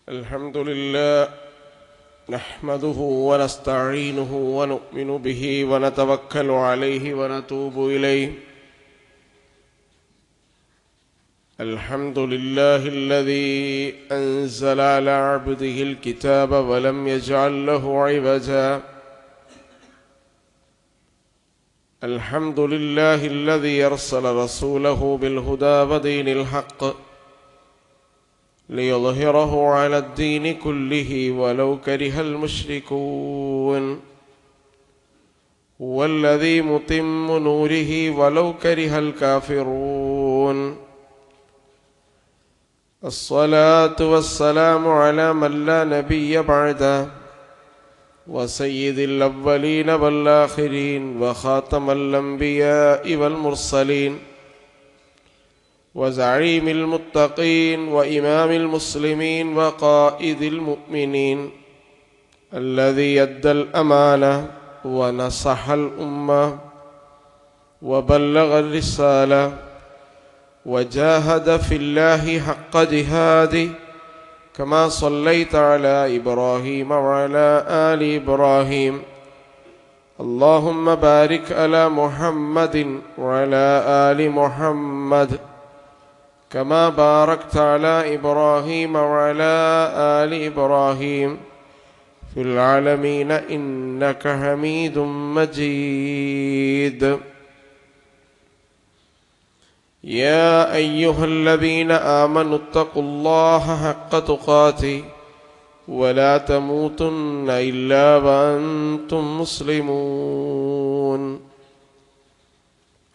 الحمد لله نحمده ونستعينه ونؤمن به ونتوكل عليه ونتوب إليه. الحمد لله الذي أنزل على عبده الكتاب ولم يجعل له عوجا. الحمد لله الذي أرسل رسوله بالهدى ودين الحق ليظهره على الدين كله ولو كره المشركون. هو الذي متم نوره ولو كره الكافرون. الصلاة والسلام على من لا نبي بعده وسيد الأولين والآخرين وخاتم الأنبياء والمرسلين وزعيم المتقين وإمام المسلمين وقائد المؤمنين الذي أدى الأمانة ونصح الأمة وبلغ الرسالة وجاهد في الله حق جهاده كما صليت على إبراهيم وعلى آل إبراهيم. اللهم بارك على محمد وعلى آل محمد كما باركت على إبراهيم وعلى آل إبراهيم في العالمين إنك حميد مجيد. يا أيها الذين آمنوا اتقوا الله حق تقاته ولا تموتن إلا وأنتم مسلمون.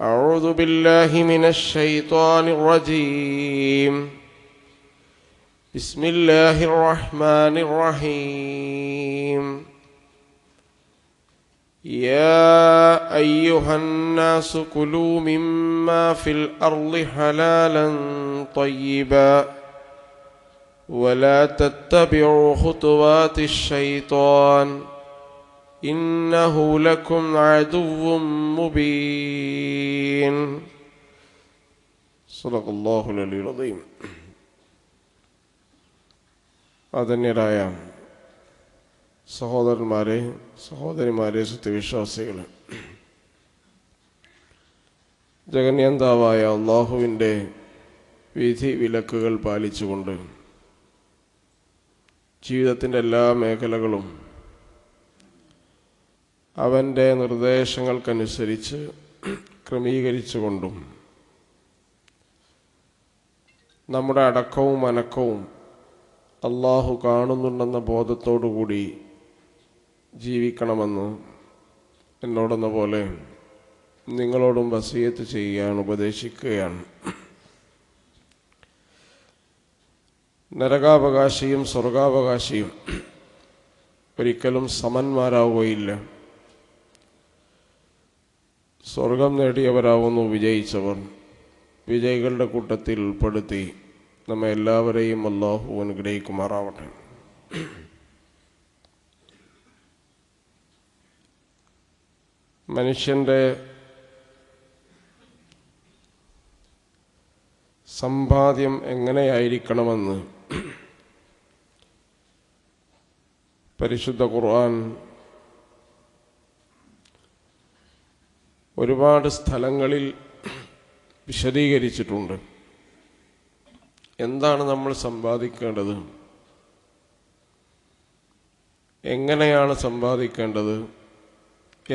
أعوذ بالله من الشيطان الرجيم. بسم الله الرحمن الرحيم. يا أيها الناس كلوا مما في الأرض حلالا طيبا ولا تتبعوا خطوات الشيطان إنه لكم عدو مبين. صدق الله العلي العظيم. ആദരണീയരായ സഹോദരന്മാരെ, സഹോദരിമാരെ, സത്യവിശ്വാസികളെ, ജഗന്യന്താവായ അള്ളാഹുവിൻ്റെ വിധി വിലക്കുകൾ പാലിച്ചുകൊണ്ട് ജീവിതത്തിൻ്റെ എല്ലാ മേഖലകളും അവൻ്റെ നിർദ്ദേശങ്ങൾക്കനുസരിച്ച് ക്രമീകരിച്ചുകൊണ്ടും നമ്മുടെ അടക്കവും അനക്കവും അള്ളാഹു കാണുന്നുണ്ടെന്ന ബോധത്തോടുകൂടി ജീവിക്കണമെന്ന് എന്നോടെന്ന പോലെ നിങ്ങളോടും വസിയത്ത് ചെയ്യുകയാണ്, ഉപദേശിക്കുകയാണ്. നരകാവകാശിയും സ്വർഗാവകാശിയും ഒരിക്കലും സമന്മാരാവുകയില്ല. സ്വർഗം നേടിയവരാവുന്നു വിജയിച്ചവർ. വിജയികളുടെ കൂട്ടത്തിൽ ഉൾപ്പെടുത്തി നമ്മെ എല്ലാവരെയും അല്ലാഹു അനുഗ്രഹിക്കുമാറാവട്ടെ. മനുഷ്യൻ്റെ സമ്പാദ്യം എങ്ങനെയായിരിക്കണമെന്ന് പരിശുദ്ധ ഖുർആൻ ഒരുപാട് സ്ഥലങ്ങളിൽ വിശദീകരിച്ചിട്ടുണ്ട്. എന്താണ് നമ്മൾ സമ്പാദിക്കേണ്ടത്, എങ്ങനെയാണ് സമ്പാദിക്കേണ്ടത്,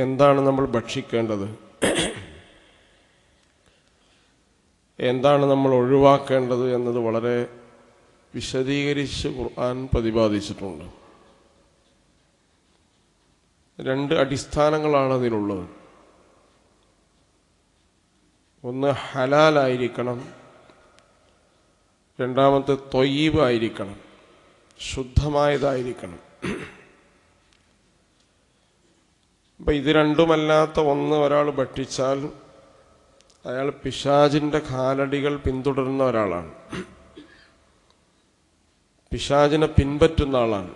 എന്താണ് നമ്മൾ ഭക്ഷിക്കേണ്ടത്, എന്താണ് നമ്മൾ ഒഴിവാക്കേണ്ടത് എന്നത് വളരെ വിശദീകരിച്ച് ഖുർആൻ പ്രതിപാദിച്ചിട്ടുണ്ട്. രണ്ട് അടിസ്ഥാനങ്ങളാണ് അതിനുള്ളത്. ഒന്ന് ഹലാലായിരിക്കണം, രണ്ടാമത്തെ ത്വയ്യിബ് ആയിരിക്കണം, ശുദ്ധമായതായിരിക്കണം. അപ്പം ഇത് രണ്ടുമല്ലാത്ത ഒന്ന് ഒരാൾ ഭക്ഷിച്ചാൽ അയാൾ പിശാചിൻ്റെ കാലടികൾ പിന്തുടരുന്ന ഒരാളാണ്, പിശാചിനെ പിൻപറ്റുന്ന ആളാണ്.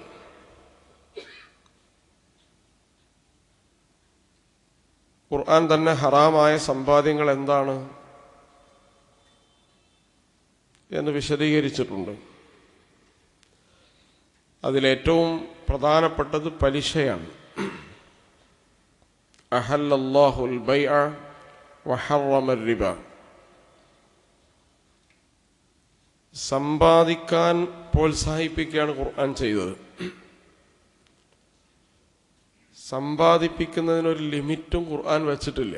ഖുർആൻ തന്നെ ഹറാമായ സമ്പാദ്യങ്ങൾ എന്താണ് എന്ന് വിശദീകരിച്ചിട്ടുണ്ട്. അതിലേറ്റവും പ്രധാനപ്പെട്ടത് പലിശയാണ്. അഹല്ലല്ലാഹുൽ ബൈഅ വഹറമർ റിബ. സമ്പാദിക്കാൻ പ്രോത്സാഹിപ്പിക്കുകയാണ് ഖുർആൻ ചെയ്തത്. സമ്പാദിപ്പിക്കുന്നതിനൊരു ലിമിറ്റും ഖുർആൻ വെച്ചിട്ടില്ല.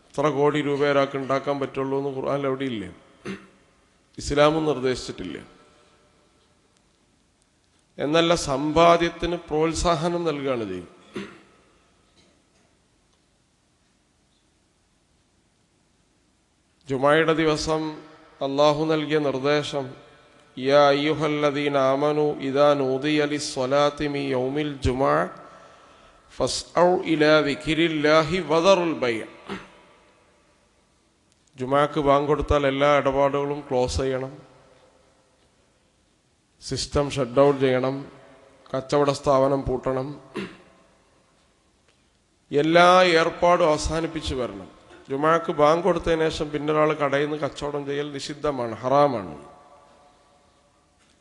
എത്ര കോടി രൂപ ഒരാൾക്ക് ഉണ്ടാക്കാൻ പറ്റുള്ളൂ എന്ന് ഖുർആൻ എവിടെയില്ല, ഇസ്ലാമും നിർദ്ദേശിച്ചിട്ടില്ല. എന്നല്ല, സമ്പാദ്യത്തിന് പ്രോത്സാഹനം നൽകുകയാണ് ചെയ്യും. ജുമായുടെ ദിവസം അള്ളാഹു നൽകിയ നിർദ്ദേശം, യാ അയ്യുഹല്ലദീന ആമനു ഇദാ നൂദിയ ലിസ്സലാത്തി മിൻ യൗമിൽ ജുമുഅ ഫസ്ഔ ഇലാ ദിക്രില്ലാഹി വദറുൽ ബൈഅ. ജുമാക്ക് ബാങ്ക് കൊടുത്താൽ എല്ലാ ഇടപാടുകളും ക്ലോസ് ചെയ്യണം, സിസ്റ്റം ഷട്ട് ഡൗൺ ചെയ്യണം, കച്ചവട സ്ഥാപനം പൂട്ടണം, എല്ലാ ഏർപ്പാടും അവസാനിപ്പിച്ച് വരണം. ജുമാക്ക് ബാങ്ക് കൊടുത്തതിന് ശേഷം പിന്നെ ഒരാൾ കടയിൽ നിന്ന് കച്ചവടം ചെയ്യൽ നിഷിദ്ധമാണ്, ഹറാമാണ്.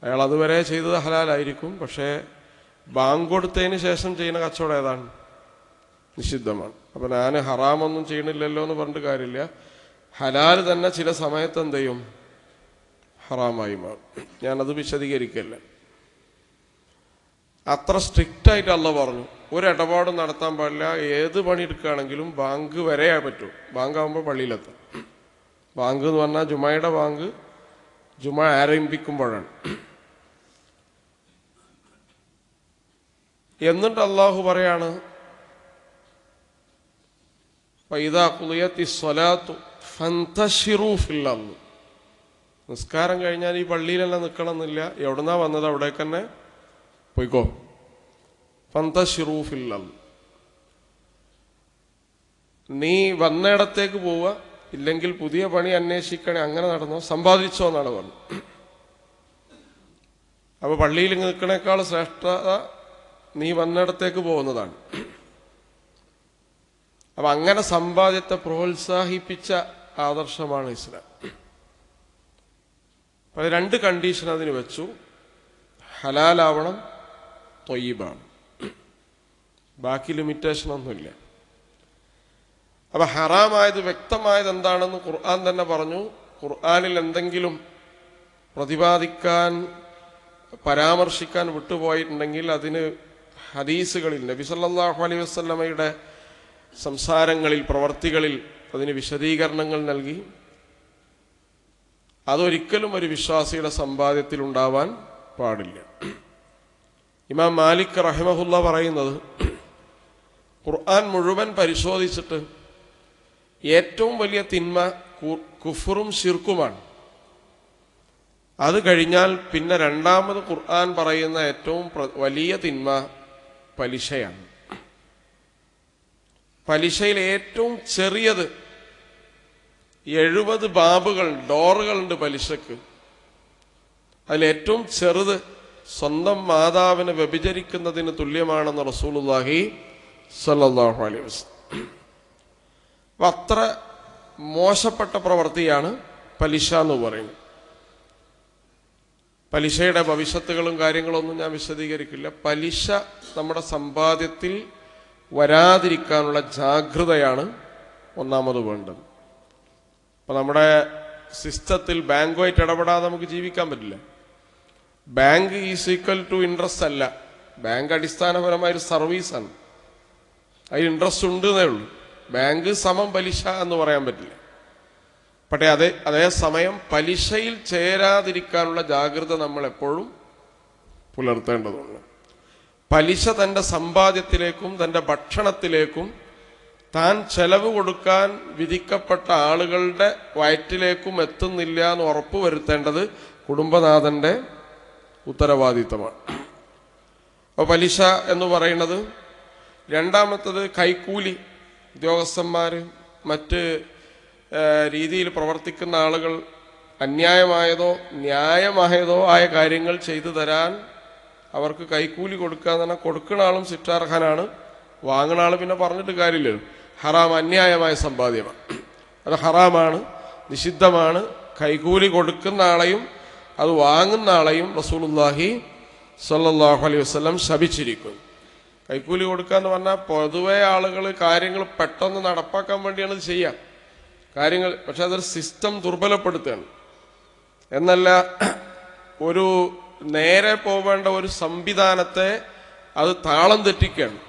അയാൾ അതുവരെ ചെയ്തത് ഹലാലായിരിക്കും, പക്ഷേ ബാങ്ക് കൊടുത്തതിന് ശേഷം ചെയ്യുന്ന കച്ചവടം ഏതാണ്? നിഷിദ്ധമാണ്. അപ്പം ഞാൻ ഹറാമൊന്നും ചെയ്യണില്ലല്ലോ എന്ന് പറഞ്ഞിട്ട് കാര്യമില്ല. ഹലാൽ തന്നെ ചില സമയത്ത് എന്ത് ചെയ്യും? ഹറാമായി മാറും. ഞാനത് വിശദീകരിക്കല്ല. അത്ര സ്ട്രിക്റ്റായിട്ട് അല്ലാഹു പറഞ്ഞു ഒരു ഇടപാടും നടത്താൻ പാടില്ല. ഏത് പണി എടുക്കുകയാണെങ്കിലും ബാങ്ക് വരെ പറ്റൂ. ബാങ്ക് ആകുമ്പോൾ പള്ളിയിലെത്താം. ബാങ്ക് എന്ന് പറഞ്ഞാൽ ജുമയുടെ ബാങ്ക് ജുമ ആരംഭിക്കുമ്പോഴാണ്. എന്നിട്ട് അള്ളാഹു പറയാണ്, ഫൈദാ ഖുളിയത്തിസ് സ്വലാത്തു ഫന്തശിറൂ ഫിൽ അർള്. നിസ്കാരം കഴിഞ്ഞാൽ ഈ പള്ളിയിലെല്ലാം നിൽക്കണമെന്നില്ല, എവിടുന്നാ വന്നത് അവിടേക്ക് തന്നെ പോയിക്കോ. ഫന്തശിറൂ ഫിൽ അർള്. നീ വന്നയിടത്തേക്ക് പോവുക, ഇല്ലെങ്കിൽ പുതിയ പണി അന്വേഷിക്കണേ, അങ്ങനെ നടന്നോ, സമ്പാദിച്ചോ എന്നാണ് പറഞ്ഞത്. അപ്പൊ പള്ളിയിൽ നിൽക്കണേക്കാൾ ശ്രേഷ്ഠത നീ വന്നിടത്തേക്ക് പോകുന്നതാണ്. അപ്പൊ അങ്ങനെ സമ്പാദ്യത്തെ പ്രോത്സാഹിപ്പിച്ച ആദർശമാണ് ഇസ്ലാം. അത് രണ്ട് കണ്ടീഷൻ അതിന് വെച്ചു. ഹലാലാവണം, ത്വയ്യിബാണ്. ബാക്കി ലിമിറ്റേഷൻ ഒന്നുമില്ല. അപ്പൊ ഹറാമായത് വ്യക്തമായത് എന്താണെന്ന് ഖുർആൻ തന്നെ പറഞ്ഞു. ഖുർആനിൽ എന്തെങ്കിലും പ്രതിപാദിക്കാൻ പരാമർശിക്കാൻ വിട്ടുപോയിട്ടുണ്ടെങ്കിൽ അതിന് ഹദീസുകളിൽ നബി സല്ലല്ലാഹു അലൈഹി വസല്ലമയുടെ സംസാരങ്ങളിൽ, പ്രവർത്തികളിൽ അതിന് വിശദീകരണങ്ങൾ നൽകി. അതൊരിക്കലും ഒരു വിശ്വാസിയുടെ സമ്പാദ്യത്തിൽ ഉണ്ടാവാൻ പാടില്ല. ഇമാം മാലിക് റഹിമഹുല്ല പറയുന്നത്, ഖുർആൻ മുഴുവൻ പരിശോധിച്ചിട്ട് ഏറ്റവും വലിയ തിന്മ കുഫറും ശിർക്കുമാണ്. അത് കഴിഞ്ഞാൽ പിന്നെ രണ്ടാമത് ഖുർആൻ പറയുന്ന ഏറ്റവും വലിയ തിന്മ പലിശയാണ്. പലിശയിൽ ഏറ്റവും ചെറിയത് 70 ബാബുകൾ, ഡോറുകളുണ്ട് പലിശക്ക്. അതിലേറ്റവും ചെറുത് സ്വന്തം മാതാവിനെ വ്യഭിചരിക്കുന്നതിന് തുല്യമാണെന്ന് റസൂലുള്ളാഹി സ്വല്ലല്ലാഹു അലൈഹി വസല്ലം. അത്ര മോശപ്പെട്ട പ്രവൃത്തിയാണ് പലിശ എന്ന് പറയുന്നത്. പലിശയുടെ ഭവിഷ്യത്തുകളും കാര്യങ്ങളൊന്നും ഞാൻ വിശദീകരിക്കില്ല. പലിശ നമ്മുടെ സമ്പാദ്യത്തിൽ വരാതിരിക്കാനുള്ള ജാഗ്രതയാണ് ഒന്നാമത് വേണ്ടത്. അപ്പം നമ്മുടെ സിസ്റ്റത്തിൽ ബാങ്കുമായിട്ട് ഇടപെടാതെ നമുക്ക് ജീവിക്കാൻ പറ്റില്ല. Bank is equal to interest അല്ല. ബാങ്ക് അടിസ്ഥാനപരമായൊരു സർവീസാണ്. അതിൽ ഇൻട്രസ്റ്റ് ഉണ്ട് എന്നേ ഉള്ളൂ. ബാങ്ക് സമം പലിശ എന്ന് പറയാൻ പറ്റില്ല. പക്ഷേ അതേസമയം പലിശയിൽ ചേരാതിരിക്കാനുള്ള ജാഗ്രത നമ്മൾ എപ്പോഴും പുലർത്തേണ്ടതുണ്ട്. പലിശ തൻ്റെ സമ്പാദ്യത്തിലേക്കും തൻ്റെ ഭക്ഷണത്തിലേക്കും താൻ ചെലവ് കൊടുക്കാൻ വിധിക്കപ്പെട്ട ആളുകളുടെ വയറ്റിലേക്കും എത്തുന്നില്ല എന്ന് ഉറപ്പുവരുത്തേണ്ടത് കുടുംബനാഥൻ്റെ ഉത്തരവാദിത്തമാണ്. അപ്പോൾ പലിശ എന്ന് പറയുന്നത്. രണ്ടാമത്തത് കൈക്കൂലി. ഉദ്യോഗസ്ഥന്മാർ, മറ്റ് രീതിയിൽ പ്രവർത്തിക്കുന്ന ആളുകൾ അന്യായമായതോ ന്യായമായതോ ആയ കാര്യങ്ങൾ ചെയ്തു തരാൻ അവർക്ക് കൈക്കൂലി കൊടുക്കുക എന്ന് പറഞ്ഞാൽ കൊടുക്കുന്ന ആളും ശിക്ഷാർഹനാണ്, വാങ്ങുന്ന ആൾ പിന്നെ പറഞ്ഞിട്ട് കാര്യമില്ലല്ലോ. ഹറാം, അന്യായമായ സമ്പാദ്യമാണ്, അത് ഹറാമാണ്, നിഷിദ്ധമാണ്. കൈക്കൂലി കൊടുക്കുന്ന ആളെയും അത് വാങ്ങുന്ന ആളെയും റസൂലുള്ളാഹി സല്ലല്ലാഹു അലൈഹി വസല്ലം ശപിച്ചിരിക്കുന്നു. കൈക്കൂലി കൊടുക്കുക എന്ന് പറഞ്ഞാൽ പൊതുവെ ആളുകൾ കാര്യങ്ങൾ പെട്ടെന്ന് നടപ്പാക്കാൻ വേണ്ടിയാണ് ഇത് ചെയ്യുക കാര്യങ്ങൾ. പക്ഷെ അതൊരു സിസ്റ്റം ദുർബലപ്പെടുത്തുകയാണ് എന്നല്ല, ഒരു നേരെ പോവേണ്ട ഒരു സംവിധാനത്തെ അത് താളം തെറ്റിക്കുകയാണ്.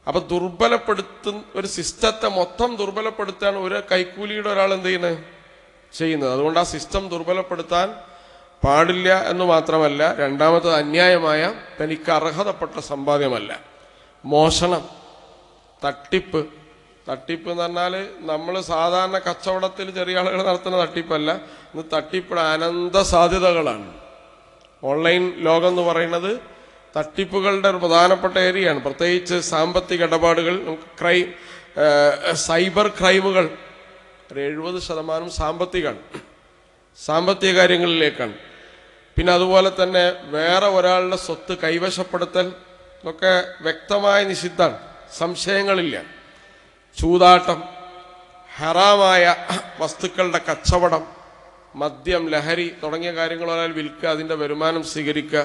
അപ്പൊ ദുർബലപ്പെടുത്തുന്ന ഒരു സിസ്റ്റത്തെ മൊത്തം ദുർബലപ്പെടുത്താൻ ഒരു കൈക്കൂലിയുടെ ഒരാൾ എന്ത് ചെയ്യുന്നത്. അതുകൊണ്ട് ആ സിസ്റ്റം ദുർബലപ്പെടുത്താൻ പാടില്ല എന്ന് മാത്രമല്ല, രണ്ടാമത്തത് അന്യായമായ തനിക്ക് അർഹതപ്പെട്ട സമ്പാദ്യമല്ല. മോഷണം, തട്ടിപ്പ് എന്ന് പറഞ്ഞാൽ നമ്മൾ സാധാരണ കച്ചവടത്തിൽ ചെറിയ ആളുകൾ നടത്തുന്ന തട്ടിപ്പല്ല. ഇന്ന് തട്ടിപ്പിന് അനന്ത സാധ്യതകളാണ്. ഓൺലൈൻ ലോകം എന്ന് പറയുന്നത് തട്ടിപ്പുകളുടെ ഒരു പ്രധാനപ്പെട്ട ഏരിയയാണ്. പ്രത്യേകിച്ച് സാമ്പത്തിക ഇടപാടുകൾ, നമുക്ക് സൈബർ ക്രൈമുകൾ ഒരു 70% സാമ്പത്തിക കാര്യങ്ങളിലേക്കാണ്. പിന്നെ അതുപോലെ തന്നെ വേറെ ഒരാളുടെ സ്വത്ത് കൈവശപ്പെടുത്തൽ ഒക്കെ വ്യക്തമായ നിഷിദ്ധാണ്, സംശയങ്ങളില്ല. ചൂതാട്ടം, ഹറാമായ വസ്തുക്കളുടെ കച്ചവടം, മദ്യം, ലഹരി തുടങ്ങിയ കാര്യങ്ങൾ ഒരാൾ വിൽക്കുക, അതിൻ്റെ വരുമാനം സ്വീകരിക്കുക,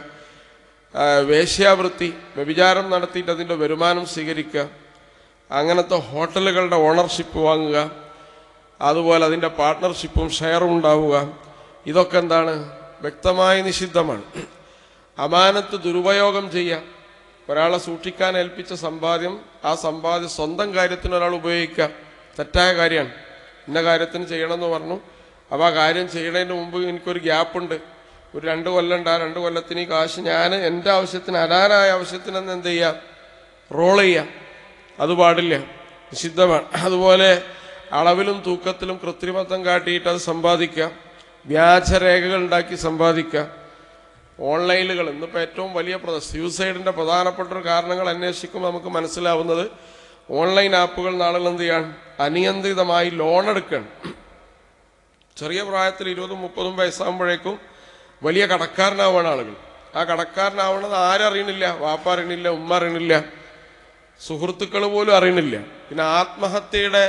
വേശ്യാവൃത്തി, വ്യഭിചാരം നടത്തിയിട്ട് അതിൻ്റെ വരുമാനം സ്വീകരിക്കുക, അങ്ങനത്തെ ഹോട്ടലുകളുടെ ഓണർഷിപ്പ് വാങ്ങുക, അതുപോലെ അതിൻ്റെ പാർട്ട്ണർഷിപ്പും ഷെയറും ഉണ്ടാവുക, ഇതൊക്കെ എന്താണ്? വ്യക്തമായ നിഷിദ്ധമാണ്. അമാനത്ത് ദുരുപയോഗം ചെയ്യുക, ഒരാളെ സൂക്ഷിക്കാൻ ഏൽപ്പിച്ച സമ്പാദ്യം, ആ സമ്പാദ്യം സ്വന്തം കാര്യത്തിന് ഒരാൾ ഉപയോഗിക്കുക, തെറ്റായ കാര്യമാണ്. ഇന്ന കാര്യത്തിന് ചെയ്യണമെന്ന് പറഞ്ഞു, അപ്പോൾ ആ കാര്യം ചെയ്യുന്നതിന് മുമ്പ് എനിക്കൊരു ഗ്യാപ്പുണ്ട്, ഒരു 2 കൊല്ലം ഉണ്ട്, ആ 2 കൊല്ലത്തിന് ഈ കാശ് ഞാൻ എൻ്റെ ആവശ്യത്തിന്, ഹലാലായ ആവശ്യത്തിനെന്ന് എന്ത് ചെയ്യുക? റോൾ ചെയ്യുക. അത് പാടില്ല, നിഷിദ്ധമാണ്. അതുപോലെ അളവിലും തൂക്കത്തിലും കൃത്രിമത്വം കാട്ടിയിട്ട് അത് സമ്പാദിക്കുക, വ്യാജരേഖകൾ ഉണ്ടാക്കി സമ്പാദിക്കുക. ഓൺലൈനുകൾ ഇന്നിപ്പോൾ ഏറ്റവും വലിയ സൂസൈഡിൻ്റെ പ്രധാനപ്പെട്ട ഒരു കാരണങ്ങൾ അന്വേഷിക്കുമ്പോൾ നമുക്ക് മനസ്സിലാവുന്നത് ഓൺലൈൻ ആപ്പുകൾ നാളുകൾ എന്ത് ചെയ്യാൻ അനിയന്ത്രിതമായി ലോൺ എടുക്കുകയാണ്. ചെറിയ പ്രായത്തിൽ 20-30 വയസ്സാകുമ്പോഴേക്കും വലിയ കടക്കാരനാവുകയാണ് ആളുകൾ. ആ കടക്കാരനാവുന്നത് ആരറിയണില്ല, വാപ്പ അറിയണില്ല, ഉമ്മ അറിയണില്ല, സുഹൃത്തുക്കൾ പോലും അറിയണില്ല. പിന്നെ ആത്മഹത്യയുടെ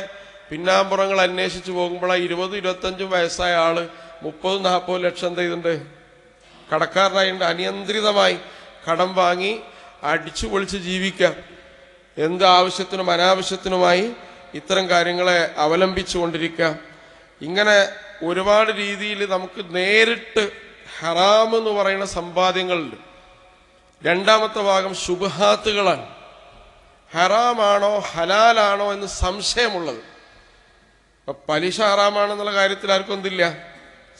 പിന്നാമ്പുറങ്ങൾ അന്വേഷിച്ച് പോകുമ്പോൾ 20-25 വയസ്സായ ആള് 30-40 ലക്ഷം എന്ത് ചെയ്തിട്ടുണ്ട്? കടക്കാരനായിട്ടുണ്ട്. അനിയന്ത്രിതമായി കടം വാങ്ങി അടിച്ചു പൊളിച്ച് ജീവിക്കുക. എന്ത് ആവശ്യത്തിനും അനാവശ്യത്തിനുമായി ഇത്തരം കാര്യങ്ങളെ അവലംബിച്ചു കൊണ്ടിരിക്കുക. ഇങ്ങനെ ഒരുപാട് രീതിയിൽ നമുക്ക് നേരിട്ട് ഹറാം എന്ന് പറയുന്ന സമ്പാദ്യങ്ങളുണ്ട്. രണ്ടാമത്തെ ഭാഗം ശുബ്ഹാത്തുകളാണ്. ഹറാമാണോ ഹലാലാണോ എന്ന് സംശയമുള്ളത്. പലിശ ഹറാമാണെന്നുള്ള കാര്യത്തിൽ ആർക്കും എന്തില്ല,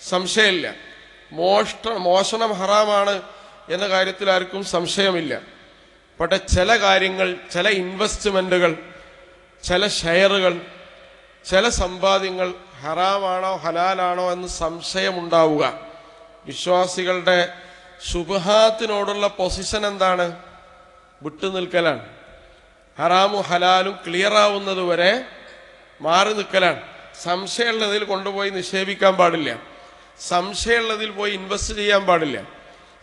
സംശയമില്ല. മോഷണം ഹറാമാണ് എന്ന കാര്യത്തിൽ ആർക്കും സംശയമില്ല. പക്ഷെ ചില കാര്യങ്ങൾ, ചില ഇൻവെസ്റ്റ്മെന്റുകൾ, ചില ഷെയറുകൾ, ചില സമ്പാദ്യങ്ങൾ ഹറാമാണോ ഹലാലാണോ എന്ന് സംശയമുണ്ടാവുക. വിശ്വാസികളുടെ ശുബ്ഹാത്തിനോടുള്ള പൊസിഷൻ എന്താണ്? വിട്ടുനിൽക്കലാണ്. ഹറാമും ഹലാലും ക്ലിയർ ആവുന്നത് വരെ മാറി നിൽക്കലാണ്. സംശയമുള്ളതിൽ കൊണ്ടുപോയി നിക്ഷേപിക്കാൻ പാടില്ല, സംശയമുള്ളതിൽ പോയി ഇൻവെസ്റ്റ് ചെയ്യാൻ പാടില്ല.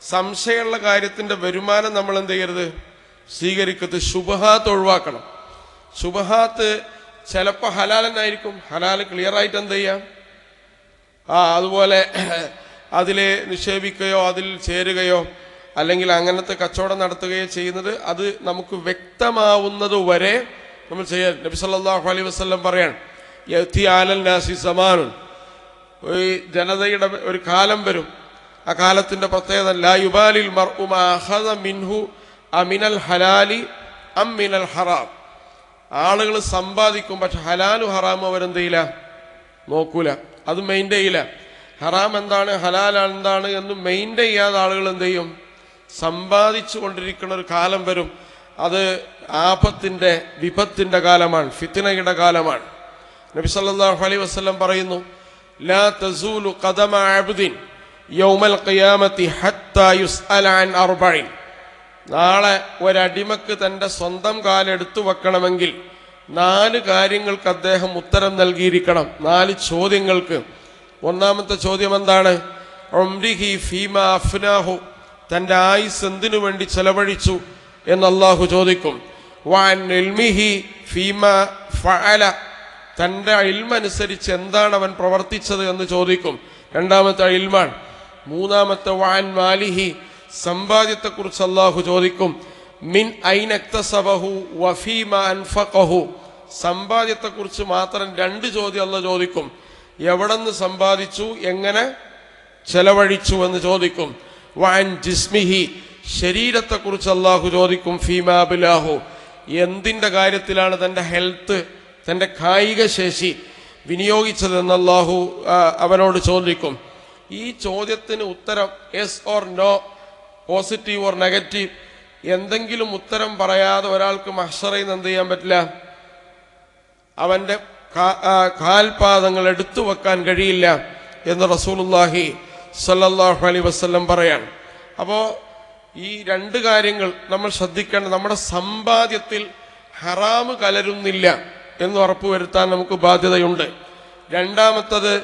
സംശയമുള്ള കാര്യത്തിന്റെ വരുമാനം നമ്മൾ എന്ത് ചെയ്യരുത്? സ്വീകരിക്കരുത്. ശുബ്ഹാത്ത് ഒഴിവാക്കണം. ശുബ്ഹാത്ത് ചിലപ്പോൾ ഹലാലെന്നായിരിക്കും, ഹലാൽ ക്ലിയർ ആയിട്ട് എന്ത് ചെയ്യാം, അതുപോലെ അതിൽ നിക്ഷേപിക്കുകയോ അതിൽ ചേരുകയോ അല്ലെങ്കിൽ അങ്ങനത്തെ കച്ചവടം നടത്തുകയോ ചെയ്യുന്നത് അത് നമുക്ക് വ്യക്തമാവുന്നത് വരെ നമ്മൾ ചെയ്യാൻ. നബി സല്ലല്ലാഹു അലൈഹി വസല്ലം പറയാണ്, യഅതി അലൽ നാസി സമാനുൻ, ഈ ജനതയുടെ ഒരു കാലം വരും. ആ കാലത്തിന്റെ പ്രത്യേകത ലാ യുബാലിൽ മർഉ മാ അഖദ മിൻഹു അമിനൽ ഹലാലി അം മിനൽ ഹറാം. ആളുകൾ സമ്പാദിക്കും, പക്ഷെ ഹലാലും ഹറാമും അവരെന്ത് ചെയ്യില്ല, നോക്കൂല, അത് മെയിൻറ്റെയിൻ ചെയ്യില്ല. ഹറാം എന്താണ് ഹലാൽ എന്താണ് എന്ന് മെയിൻറ്റെയിൻ ചെയ്യാതെ ആളുകൾ എന്ത് ചെയ്യും? സമ്പാദിച്ചു കൊണ്ടിരിക്കുന്ന ഒരു കാലം വരും. അത് ആപത്തിന്റെ, വിപത്തിന്റെ കാലമാണ്, ഫിത്നയുടെ കാലമാണ്. നബി സല്ലല്ലാഹു അലൈഹി വസല്ലം പറയുന്നു, ലാ തസൂലു ഖദമ അബ്ദിൻ യൗമൽ ഖിയാമത്തി ഹത്താ യുസ്അല അൻ അർബഇൻ. നാളെ ഒരടിമക്ക് തൻ്റെ സ്വന്തം കാലെടുത്തു വെക്കണമെങ്കിൽ 4 കാര്യങ്ങൾക്ക് അദ്ദേഹം ഉത്തരം നൽകിയിരിക്കണം. 4 ചോദ്യങ്ങൾക്ക്. ഒന്നാമത്തെ ചോദ്യം എന്താണ്? ഉംരിഹി ഫീമാ അഫ്നാഹു, തൻ്റെ ആയുസ് എന്തിനു വേണ്ടി ചെലവഴിച്ചു എന്ന് അല്ലാഹു ചോദിക്കും. വഅൻ ഇൽമിഹി ഫീമാ ഫഅല, തൻ്റെ ഇൽമനുസരിച്ച് എന്താണ് അവൻ പ്രവർത്തിച്ചത് എന്ന് ചോദിക്കും. രണ്ടാമത്തെ ഇൽമാണ്. മൂന്നാമത്തെ വഅൻ മാലിഹി, സമ്പാദ്യത്തെക്കുറിച്ച് അള്ളാഹു ചോദിക്കും. മിൻ ഐന ഇക്തസബഹു വഫീമ അൻഫഖഹു. സമ്പാദ്യത്തെക്കുറിച്ച് മാത്രം 2 ചോദ്യം അള്ളാഹു ചോദിക്കും. എവിടെന്ന് സമ്പാദിച്ചു, എങ്ങനെ ചെലവഴിച്ചു എന്ന് ചോദിക്കും. വഅൻ ജിസ്മിഹി, ശരീരത്തെക്കുറിച്ച് അള്ളാഹു ചോദിക്കും. ഫീമാ ബിലാഹു, എന്തിൻ്റെ കാര്യത്തിലാണ് തൻ്റെ ഹെൽത്ത്, തൻ്റെ കായിക ശേഷി വിനിയോഗിച്ചതെന്ന് അള്ളാഹു അവനോട് ചോദിക്കും. ഈ ചോദ്യത്തിന് ഉത്തരം yes or no, positive or negative, എന്തെങ്കിലും ഉത്തരം പറയാതെ ഒരാൾക്ക് മഹ്ശറയിൽ നിന്ന് എന്ത് ചെയ്യാൻ പറ്റില്ല, അവൻ്റെ കാൽപാദങ്ങൾ എടുത്തു വെക്കാൻ കഴിയില്ല എന്ന് റസൂലുള്ളാഹി സ്വല്ലല്ലാഹു അലൈഹി വസല്ലം പറയാൻ. അപ്പോൾ ഈ 2 കാര്യങ്ങൾ നമ്മൾ ശ്രദ്ധിക്കേണ്ട. നമ്മുടെ സമ്പാദ്യത്തിൽ ഹറാമ് കലരുന്നില്ല എന്ന് ഉറപ്പുവരുത്താൻ നമുക്ക് ബാധ്യതയുണ്ട്. രണ്ടാമത്തത്,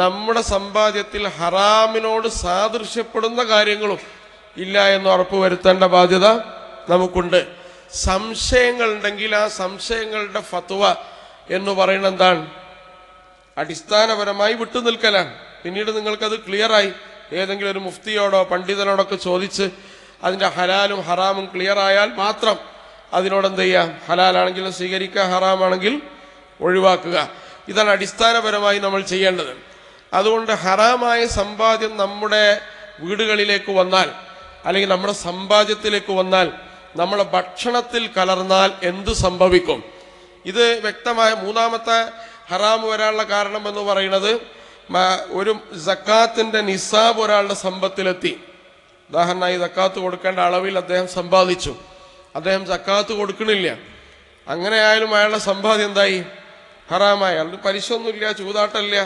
നമ്മുടെ സമ്പാദ്യത്തിൽ ഹറാമിനോട് സാദൃശ്യപ്പെടുന്ന കാര്യങ്ങളും ഇല്ല എന്ന് ഉറപ്പുവരുത്തേണ്ട ബാധ്യത നമുക്കുണ്ട്. സംശയങ്ങൾ ഉണ്ടെങ്കിൽ ആ സംശയങ്ങളുടെ ഫത്വ എന്ന് പറയുന്നത് എന്താണ്? അടിസ്ഥാനപരമായി വിട്ടുനിൽക്കലാണ്. പിന്നീട് നിങ്ങൾക്കത് ക്ലിയറായി ഏതെങ്കിലും ഒരു മുഫ്തിയോടോ പണ്ഡിതനോടൊക്കെ ചോദിച്ച് അതിൻ്റെ ഹലാലും ഹറാമും ക്ലിയർ ആയാൽ മാത്രം അതിനോടെന്ത് ചെയ്യാം, ഹലാലാണെങ്കിലും സ്വീകരിക്കുക, ഹറാമാണെങ്കിൽ ഒഴിവാക്കുക. ഇതാണ് അടിസ്ഥാനപരമായി നമ്മൾ ചെയ്യേണ്ടത്. അതുകൊണ്ട് ഹറാമായ സമ്പാദ്യം നമ്മുടെ വീടുകളിലേക്ക് വന്നാൽ, അല്ലെങ്കിൽ നമ്മുടെ സമ്പാദ്യത്തിലേക്ക് വന്നാൽ, നമ്മളെ ഭക്ഷണത്തിൽ കലർന്നാൽ എന്ത് സംഭവിക്കും? ഇത് വ്യക്തമായ മൂന്നാമത്തെ ഹറാം വരാനുള്ള കാരണം എന്ന് പറയുന്നത്, ഒരു സക്കാത്തിന്റെ നിസാബ് ഒരാളുടെ സമ്പത്തിലെത്തി. ഉദാഹരണമായി സക്കാത്ത് കൊടുക്കേണ്ട അളവിൽ അദ്ദേഹം സമ്പാദിച്ചു, അദ്ദേഹം സക്കാത്ത് കൊടുക്കണില്ല. അങ്ങനെ ആയാലും അയാളുടെ സമ്പാദ്യം എന്തായി? ഹറാമായ. അയാൾക്ക് പലിശ ഒന്നുമില്ല, ചൂതാട്ടമില്ല,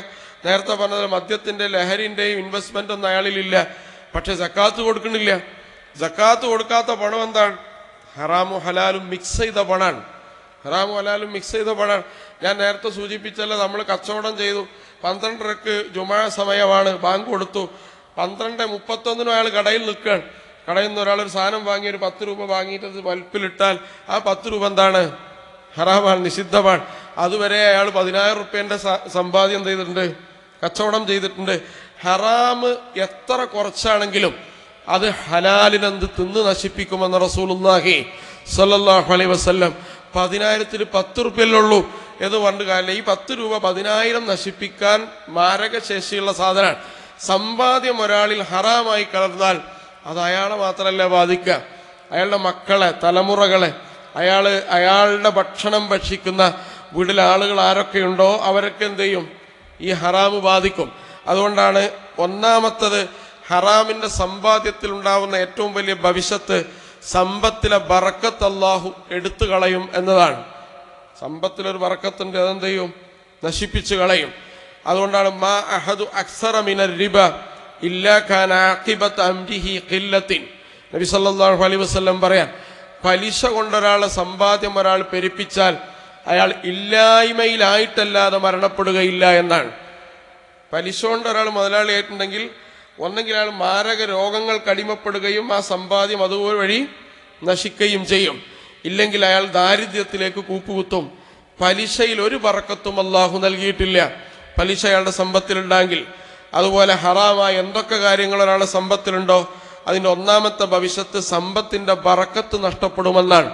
നേരത്തെ പറഞ്ഞത് മദ്യത്തിന്റെ ലഹരിന്റെയും ഇൻവെസ്റ്റ്മെന്റ് ഒന്നും അയാളിലില്ല. പക്ഷെ സക്കാത്ത് കൊടുക്കണില്ല. സക്കാത്ത് കൊടുക്കാത്ത പണം എന്താണ്? ഹറാമും ഹലാലും മിക്സ് ചെയ്ത പണാണ്. ഹറാമും ഹലാലും മിക്സ് ചെയ്ത പണാണ്. ഞാൻ നേരത്തെ സൂചിപ്പിച്ചല്ല, നമ്മൾ കച്ചവടം ചെയ്തു. 12:00 ജുമാ സമയമാണ്, ബാങ്ക് കൊടുത്തു. 12:31 അയാൾ കടയിൽ നിൽക്കുകയാണ്. കടയിൽ നിന്ന് ഒരാൾ ഒരു സാധനം വാങ്ങി, ഒരു 10 രൂപ വാങ്ങിയിട്ട് അത് വൽപ്പിലിട്ടാൽ ആ 10 രൂപ എന്താണ്? ഹറാമാണ്, നിഷിദ്ധമാണ്. അതുവരെ അയാൾ 10,000 റുപ്യൻ്റെ സമ്പാദ്യം ചെയ്തിട്ടുണ്ട്, കച്ചവടം ചെയ്തിട്ടുണ്ട്. ഹറാമ് എത്ര കുറച്ചാണെങ്കിലും അത് ഹലാലിനെന്ത് തിന്ന് നശിപ്പിക്കുമെന്ന് റസൂലുള്ളാഹി സ്വല്ലല്ലാഹു അലൈഹി വസല്ലം. 10,000-ൽ 10 റുപ്യല്ലുള്ളൂ എന്ന് പറഞ്ഞ കാര്യം. ഈ 10 രൂപ 10,000 നശിപ്പിക്കാൻ മാരകശേഷിയുള്ള സാധനമാണ്. സമ്പാദ്യം ഒരാളിൽ ഹറാമായി കലർന്നാൽ അത് അയാളെ മാത്രമല്ല ബാധിക്കുക, അയാളുടെ മക്കളെ, തലമുറകളെ, അയാളുടെ ഭക്ഷണം ഭക്ഷിക്കുന്ന വീട്ടിലെ ആളുകൾ ആരൊക്കെയുണ്ടോ അവരൊക്കെ എന്ത് ചെയ്യും? ഈ ഹറാമ് ബാധിക്കും. അതുകൊണ്ടാണ് ഒന്നാമത്തത്, ഹറാമിന്റെ സമ്പാദ്യത്തിൽ ഉണ്ടാവുന്ന ഏറ്റവും വലിയ ഭവിഷ്യത്ത് സമ്പത്തിലെ ബറക്കത്ത് അല്ലാഹു എടുത്തു കളയും എന്നതാണ്. സമ്പത്തിലൊരു ബറക്കത്തുണ്ട്, അതെന്ത് ചെയ്യും? നശിപ്പിച്ചു കളയും. അതുകൊണ്ടാണ് മാ അഹദു അക്സറ മിനർ റിബ ഇല്ലാ കാന ആഖിബത അംരിഹി ഖില്ലത്തിൻ. നബി സല്ലല്ലാഹു അലൈഹി വസല്ലം പറയാൻ, പലിശ കൊണ്ടൊരാളെ സമ്പാദ്യം ഒരാൾ പെരുപ്പിച്ചാൽ അയാൾ ഇല്ലായ്മയിലായിട്ടല്ലാതെ മരണപ്പെടുകയില്ല എന്നാണ്. പലിശ കൊണ്ട് ഒരാൾ മുതലാളിയായിട്ടുണ്ടെങ്കിൽ ഒന്നെങ്കിൽ അയാൾ മാരക രോഗങ്ങൾക്ക് അടിമപ്പെടുകയും ആ സമ്പാദ്യം അതുവഴി നശിക്കുകയും ചെയ്യും, ഇല്ലെങ്കിൽ അയാൾ ദാരിദ്ര്യത്തിലേക്ക് കൂപ്പുകുത്തും. പലിശയിൽ ഒരു ബറക്കത്തും അല്ലാഹു നൽകിയിട്ടില്ല പലിശ അയാളുടെ സമ്പത്തിലുണ്ടെങ്കിൽ. അതുപോലെ ഹറാമായ എന്തൊക്കെ കാര്യങ്ങൾ ഒരാളുടെ സമ്പത്തിലുണ്ടോ അതിൻ്റെ ഒന്നാമത്തെ ഭവിഷ്യത്ത് സമ്പത്തിന്റെ ബറക്കത്ത് നഷ്ടപ്പെടുമെന്നാണ്.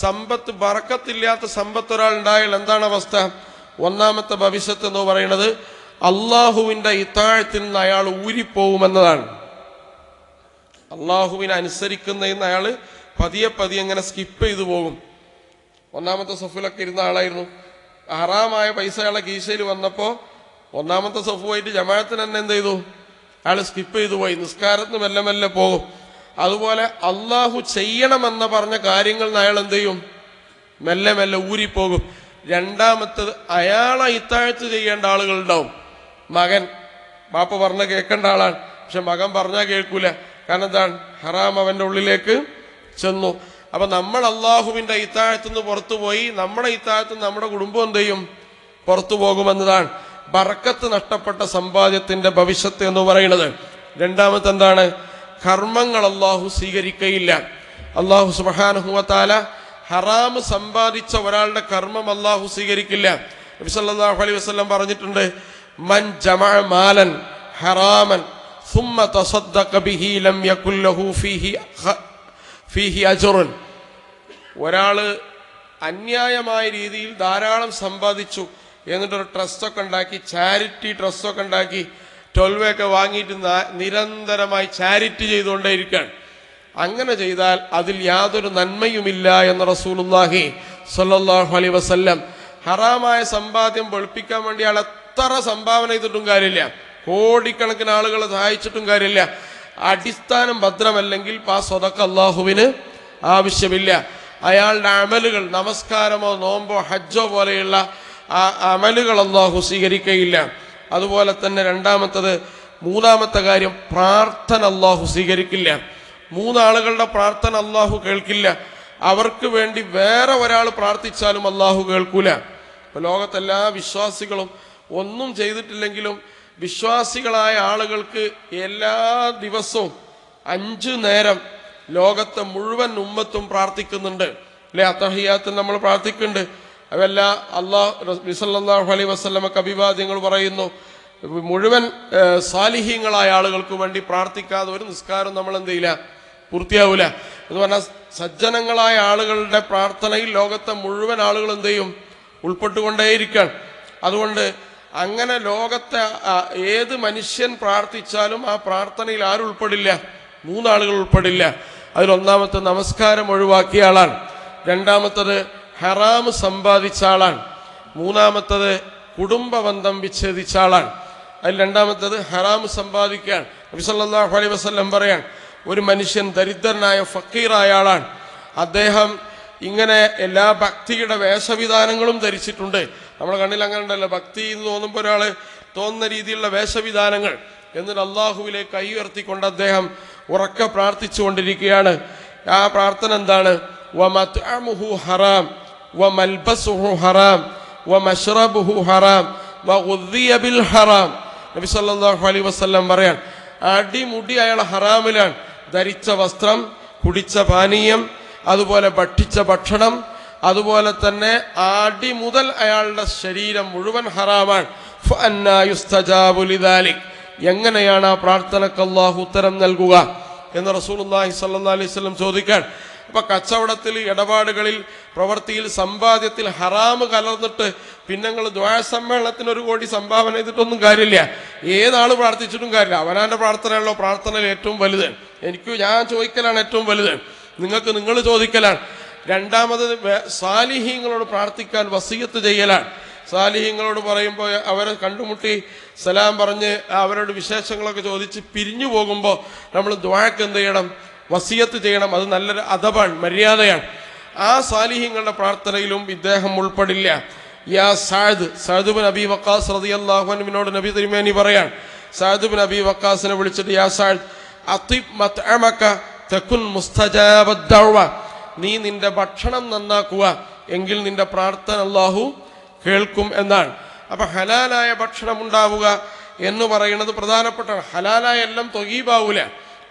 സമ്പത്ത് ബറക്കത്തില്ലാത്ത സമ്പത്ത് ഒരാൾ ഉണ്ടായാൽ എന്താണ് അവസ്ഥ? ഒന്നാമത്തെ ഭവിഷ്യത്ത് എന്ന് പറയുന്നത് അള്ളാഹുവിൻ്റെ ഇത്താഴത്തിൽ നിന്ന് അയാൾ ഊരിപ്പോവുമെന്നതാണ്. അള്ളാഹുവിനെ അനുസരിക്കുന്നതിന് അയാൾ പതിയെ പതിയെ ഇങ്ങനെ സ്കിപ്പ് ചെയ്തു പോകും. ഒന്നാമത്തെ സഫിലൊക്കെ ഇരുന്ന ആളായിരുന്നു. ഹറാമായ പൈസ അയാളെ കീശയിൽ വന്നപ്പോൾ ഒന്നാമത്തെ സഫുമായിട്ട് ജമാഅത്തിന് തന്നെ എന്ത് ചെയ്തു? അയാൾ സ്കിപ്പ് ചെയ്തു പോയി, നിസ്കാരത്തിന് മെല്ലെ മെല്ലെ പോകും. അതുപോലെ അള്ളാഹു ചെയ്യണമെന്ന് പറഞ്ഞ കാര്യങ്ങൾ അയാൾ എന്ത് ചെയ്യും? മെല്ലെ മെല്ലെ ഊരിപ്പോകും. രണ്ടാമത്തത്, അയാളെ ഇത്താഴ്ച ചെയ്യേണ്ട ആളുകളുണ്ടാവും. മകൻ ബാപ്പ പറഞ്ഞ കേൾക്കേണ്ട ആളാണ്, പക്ഷെ മകൻ പറഞ്ഞാൽ കേൾക്കൂല. കാരണം എന്താണ്? ഹറാം അവൻ്റെ ഉള്ളിലേക്ക് ചെന്നു. അപ്പൊ നമ്മൾ അള്ളാഹുവിൻ്റെ ഇത്താഴത്തുനിന്ന് പുറത്തു പോയി, നമ്മുടെ ഇത്താഴത്തുനിന്ന് നമ്മുടെ കുടുംബം എന്ത് ചെയ്യും? പുറത്തു പോകുമെന്നതാണ് ബറക്കത്ത് നഷ്ടപ്പെട്ട സമ്പാദ്യത്തിന്റെ ഭവിഷ്യത്ത് എന്ന് പറയുന്നത്. രണ്ടാമത്തെ എന്താണ്? കർമ്മങ്ങൾ അള്ളാഹു സ്വീകരിക്കയില്ല. അള്ളാഹു സുബ്ഹാനഹു വ തആല ഹറാം സമ്പാദിച്ച ഒരാളുടെ കർമ്മം അള്ളാഹു സ്വീകരിക്കില്ല. നബി സല്ലല്ലാഹു അലൈഹി വസല്ലം പറഞ്ഞിട്ടുണ്ട്, മൻ ജമഅ മാലൻ ഹറാമൻ ثم تصدق به لم يكن له فيه أجر. ഒരാള് അന്യായമായ രീതിയിൽ ധാരാളം സമ്പാദിച്ചു, എന്നിട്ടൊരു ട്രസ്റ്റൊക്കെ ഉണ്ടാക്കി, ചാരിറ്റി ട്രസ്റ്റൊക്കെ ഉണ്ടാക്കി, 12 ഒക്കെ വാങ്ങിയിട്ട് നിരന്തരമായി ചാരിറ്റി ചെയ്തുകൊണ്ടേയിരിക്കുകയാണ്. അങ്ങനെ ചെയ്താൽ അതിൽ യാതൊരു നന്മയുമില്ല എന്ന് റസൂലുള്ളാഹി സ്വല്ലല്ലാഹു അലൈഹി വസല്ലം. ഹറാമായ സമ്പാദ്യം വെളുപ്പിക്കാൻ വേണ്ടി അയാൾ എത്ര സംഭാവന ചെയ്തിട്ടും കാര്യമില്ല, കോടിക്കണക്കിന് ആളുകളെ സഹായിച്ചിട്ടും കാര്യമില്ല. അടിസ്ഥാനം ഭദ്രമല്ലെങ്കിൽ ആ സ്വതക്ക അള്ളാഹുവിന് ആവശ്യമില്ല. അയാളുടെ അമലുകൾ, നമസ്കാരമോ നോമ്പോ ഹജ്ജോ പോലെയുള്ള ആ അമലുകൾ അള്ളാഹു സ്വീകരിക്കുകയില്ല. അതുപോലെ തന്നെ മൂന്നാമത്തെ കാര്യം, പ്രാർത്ഥന അള്ളാഹു സ്വീകരിക്കില്ല. 3 ആളുകളുടെ പ്രാർത്ഥന അള്ളാഹു കേൾക്കില്ല. അവർക്ക് വേണ്ടി വേറെ ഒരാൾ പ്രാർത്ഥിച്ചാലും അള്ളാഹു കേൾക്കൂല. ഇപ്പൊ ലോകത്തെല്ലാ വിശ്വാസികളും ഒന്നും ചെയ്തിട്ടില്ലെങ്കിലും വിശ്വാസികളായ ആളുകൾക്ക് എല്ലാ ദിവസവും 5 നേരം ലോകത്തെ മുഴുവൻ ഉമ്മത്തും പ്രാർത്ഥിക്കുന്നുണ്ട് അല്ലെ. അത്തഹിയാത്തിൽ നമ്മൾ പ്രാർത്ഥിക്കുന്നുണ്ട്. അവല്ല അല്ലാഹു സ്വല്ലല്ലാഹു അലൈഹി വസല്ലമക്ക് അഭിവാദ്യങ്ങൾ പറയുന്നു. മുഴുവൻ സാലിഹീങ്ങളായ ആളുകൾക്ക് വേണ്ടി പ്രാർത്ഥിക്കാതെ ഒരു നിസ്കാരം നമ്മൾ എന്ത് ചെയ്യില്ല, പൂർത്തിയാവൂല എന്ന് പറഞ്ഞാൽ സജ്ജനങ്ങളായ ആളുകളുടെ പ്രാർത്ഥനയിൽ ലോകത്തെ മുഴുവൻ ആളുകൾ എന്ത് ചെയ്യും, ഉൾപ്പെട്ടുകൊണ്ടേയിരിക്കുകയാണ്. അതുകൊണ്ട് അങ്ങനെ ലോകത്തെ ഏത് മനുഷ്യൻ പ്രാർത്ഥിച്ചാലും ആ പ്രാർത്ഥനയിൽ ആരുൾപ്പെടില്ല, 3 ആളുകൾ ഉൾപ്പെടില്ല. അതിലൊന്നാമത്തെ നമസ്കാരം ഒഴിവാക്കിയ ആളാണ്, രണ്ടാമത്തത് ഹറാം സമ്പാദിച്ച ആളാണ്, മൂന്നാമത്തത് കുടുംബബന്ധം വിച്ഛേദിച്ച ആളാണ്. അതിൽ രണ്ടാമത്തത് ഹറാം സമ്പാദിക്കുകയാണ്. നബി സല്ലല്ലാഹു അലൈഹി വസല്ലം പറയാൻ, ഒരു മനുഷ്യൻ ദരിദ്രനായ ഫക്കീറായ ആളാണ്. അദ്ദേഹം ഇങ്ങനെ എല്ലാ ഭക്തിയുടെ വേഷവിധാനങ്ങളും ധരിച്ചിട്ടുണ്ട്. നമ്മുടെ കണ്ണിൽ അങ്ങനെ ഉണ്ടല്ലോ, ഭക്തി എന്ന് തോന്നുമ്പോൾ ഒരാള് തോന്നുന്ന രീതിയിലുള്ള വേഷവിധാനങ്ങൾ. എന്നിട്ട് അള്ളാഹുവിലേക്ക് കൈ ഉയർത്തിക്കൊണ്ട് അദ്ദേഹം ഉറക്കെ പ്രാർത്ഥിച്ചു കൊണ്ടിരിക്കുകയാണ്. ആ പ്രാർത്ഥന എന്താണ്? വമത്അമുഹു ഹറാം വമൽബസുഹു ഹറാം വമശ്റബുഹു ഹറാം വഗുദ്ദിയ ബിൽ ഹറാം. നബി സല്ലല്ലാഹു അലൈഹി വസല്ലം പറയാൻ, അടിമുടി അയാൾ ഹറാമിലാണ്. ധരിച്ച വസ്ത്രം, കുടിച്ച പാനീയം, അതുപോലെ ഭക്ഷിച്ച ഭക്ഷണം, അതുപോലെ തന്നെ ആടി മുതൽ അയാളുടെ ശരീരം മുഴുവൻ ഹറാമാണ്. ഫഅന്നാ യുസ്തജാബു ലിദാലിക്. എങ്ങനെയാണ് ആ പ്രാർത്ഥനക്ക് അല്ലാഹു ഉത്തരം നൽകുക എന്ന് റസൂലുള്ളാഹി സ്വല്ലല്ലാഹു അലൈഹി വസല്ലം ചോദിക്കാൻ. അപ്പൊ കച്ചവടത്തിൽ, ഇടപാടുകളിൽ, പ്രവൃത്തിയിൽ, സമ്പാദ്യത്തിൽ ഹറാമ് കലർന്നിട്ട് പിന്നെ നിങ്ങൾ ദുആ സമ്മേളനത്തിന് 1 കോടി സംഭാവന ചെയ്തിട്ടൊന്നും കാര്യമില്ല. ഏതാള് പ്രാർത്ഥിച്ചിട്ടും കാര്യമില്ല. അവനാന്റെ പ്രാർത്ഥനയാണല്ലോ പ്രാർത്ഥനയിൽ ഏറ്റവും വലുത്. ഞാൻ ചോദിക്കലാണ് ഏറ്റവും വലുത്, നിങ്ങൾക്ക് നിങ്ങൾ ചോദിക്കലാണ്. രണ്ടാമത് സാലിഹീങ്ങളോട് പ്രാർത്ഥിക്കാൻ വസിയത്ത് ചെയ്യലാണ്. സാലിഹീങ്ങളോട് പറയുമ്പോൾ അവരെ കണ്ടുമുട്ടി സലാം പറഞ്ഞ് അവരോട് വിശേഷങ്ങളൊക്കെ ചോദിച്ച് പിരിഞ്ഞു പോകുമ്പോൾ നമ്മൾ ദുആക്ക് എന്ത് ചെയ്യണം? വസിയത്ത് ചെയ്യണം. അത് നല്ലൊരു അദബാണ്, മര്യാദയാണ്. ആ സാലിഹീങ്ങളുടെ പ്രാർത്ഥനയിലും ഇദ്ദേഹം ഉൾപ്പെടില്ല. യാ സഅദ് ബിൻ അബി വഖാസ് റളിയല്ലാഹു അൻഹുവിനോട് നബി തിരുമേനി പറയാൻ, സഅദ് ബിൻ അബി വഖാസിനെ വിളിച്ചിട്ട്, യാ സഅദ് അതിബ് മത്അമക തകുൻ മുസ്തജാബദ് ദഅവ. നീ നിന്റെ ഭക്ഷണം നന്നാക്കുക, എങ്കിൽ നിന്റെ പ്രാർത്ഥന അല്ലാഹു കേൾക്കും എന്നാണ്. അപ്പൊ ഹലാലായ ഭക്ഷണം ഉണ്ടാവുക എന്ന് പറയുന്നത് പ്രധാനപ്പെട്ടാണ്. ഹലാലായ എല്ലാം തൊയ്യിബാവൂല.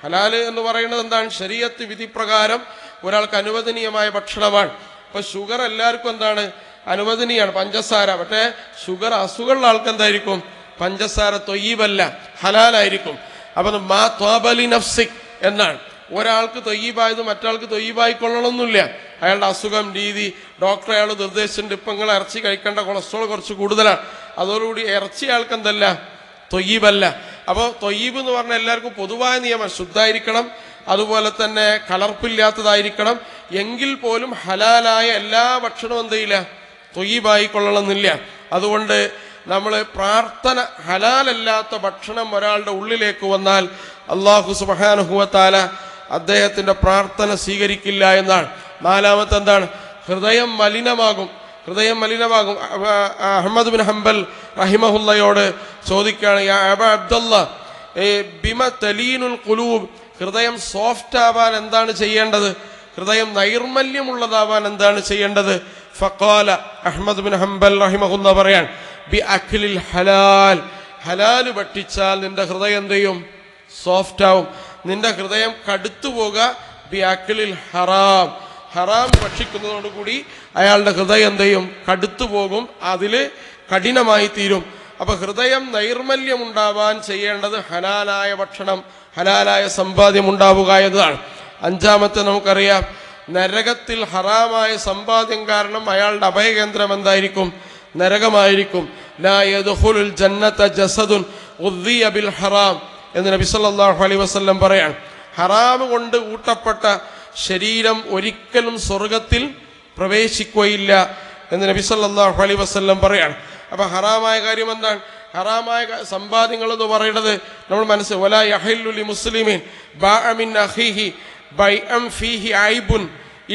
ഹലാല് എന്ന് പറയുന്നത് എന്താണ്? ശരീഅത്ത് വിധി പ്രകാരം ഒരാൾക്ക് അനുവദനീയമായ ഭക്ഷണമാണ്. അപ്പൊ ഷുഗർ എല്ലാവർക്കും എന്താണ്? അനുവദനീയാണ്, പഞ്ചസാര. പക്ഷേ ഷുഗർ അസുഖമുള്ള ആൾക്ക് എന്തായിരിക്കും? പഞ്ചസാര തൊയ്യിബല്ല, ഹലാലായിരിക്കും. അപ്പൊ മാ ത്വാബലി നഫ്സിക് എന്നാണ്. ഒരാൾക്ക് തൊയ്യിബായത് മറ്റാൾക്ക് തൊയ്യിബായിക്കൊള്ളണമെന്നില്ല. അയാളുടെ അസുഖം, രീതി, ഡോക്ടർ അയാൾ നിർദ്ദേശിച്ചിട്ടുണ്ട്, ഇപ്പം നിങ്ങൾ ഇറച്ചി കഴിക്കേണ്ട, കൊളസ്ട്രോൾ കുറച്ച് കൂടുതലാണ്, അതോടുകൂടി ഇറച്ചി ആൾക്ക് എന്തല്ല? തൊയ്യിബല്ല. അപ്പോൾ തൊയ്യിബ് എന്ന് പറഞ്ഞാൽ എല്ലാവർക്കും പൊതുവായ നിയമം, ശുദ്ധായിരിക്കണം, അതുപോലെ തന്നെ കലർപ്പില്ലാത്തതായിരിക്കണം. എങ്കിൽ പോലും ഹലാലായ എല്ലാ ഭക്ഷണവും എന്ത് ചെയ്യില്ല? തൊയ്യിബായിക്കൊള്ളണമെന്നില്ല. അതുകൊണ്ട് നമ്മൾ പ്രാർത്ഥന, ഹലാലല്ലാത്ത ഭക്ഷണം ഒരാളുടെ ഉള്ളിലേക്ക് വന്നാൽ അല്ലാഹു സുബ്ഹാനഹു വ തആല അദ്ദേഹത്തിന്റെ പ്രാർത്ഥന സ്വീകരിക്കില്ല എന്നാണ്. നാലാമത്തെ എന്താണ്? ഹൃദയം മലിനമാകും. അഹ്മദ് ബിൻ ഹംബൽ റഹിമഹുല്ലയോട് ചോദിക്കുകയാണ്, യാ അബാ അബ്ദുല്ലാ ബിമ തലീനുൽ ഖുലൂബ്. ഹൃദയം സോഫ്റ്റ് ആവാൻ എന്താണ് ചെയ്യേണ്ടത്? ഹൃദയം നൈർമല്യമുള്ളതാവാൻ എന്താണ് ചെയ്യേണ്ടത്? ഫഖാല, അഹ്മദ് ബിൻ ഹംബൽ റഹിമഹുല്ല പറയാൻ, ബി അഖ്ലിൽ ഹലാൽ. ഹലാല് ഭക്ഷിച്ചാൽ നിന്റെ ഹൃദയം എന്ത് ചെയ്യും? സോഫ്റ്റ് ആവും. നിന്റെ ഹൃദയം കടുത്തു പോകുക. ബി അഖ്ലിൽ ഹറാം. ഹറാം ഭക്ഷിക്കുന്നതോടുകൂടി അയാളുടെ ഹൃദയം എന്ത് ചെയ്യും? കടുത്തു പോകും, അതില് കഠിനമായി തീരും. അപ്പൊ ഹൃദയം നൈർമല്യം ഉണ്ടാവാൻ ചെയ്യേണ്ടത് ഹലാലായ ഭക്ഷണം, ഹലാലായ സമ്പാദ്യം ഉണ്ടാവുക എന്നതാണ്. അഞ്ചാമത്തെ നമുക്കറിയാം, നരകത്തിൽ ഹറാമായ സമ്പാദ്യം കാരണം അയാളുടെ അഭയകേന്ദ്രം എന്തായിരിക്കും? നരകമായിരിക്കും. ലാ യദ്ഖുലുൽ ജന്നത ജസദുൻ ഉദ്ദിയ ബിൽ ഹറാം എന്ന് നബി സല്ലല്ലാഹു അലൈഹി വസല്ലം പറയാൻ. ഹറാം കൊണ്ട് ഊട്ടപ്പെട്ട ശരീരം ഒരിക്കലും സ്വർഗത്തിൽ പ്രവേശിക്കുകയില്ല എന്ന് നബി സല്ലല്ലാഹു അലൈഹി വസല്ലം പറയാൻ. അപ്പൊ ഹറാമായ കാര്യം എന്താണ്? ഹറാമായ സമ്പാദ്യങ്ങൾ എന്ന് പറയുന്നത് നമ്മൾ മനസ്സിൽ വലാ യഹില്ലു ലി മുസ്ലിമീൻ ബഅ മിൻ അഖീഹി ബൈഅൻ ഫീഹി ഐബുൻ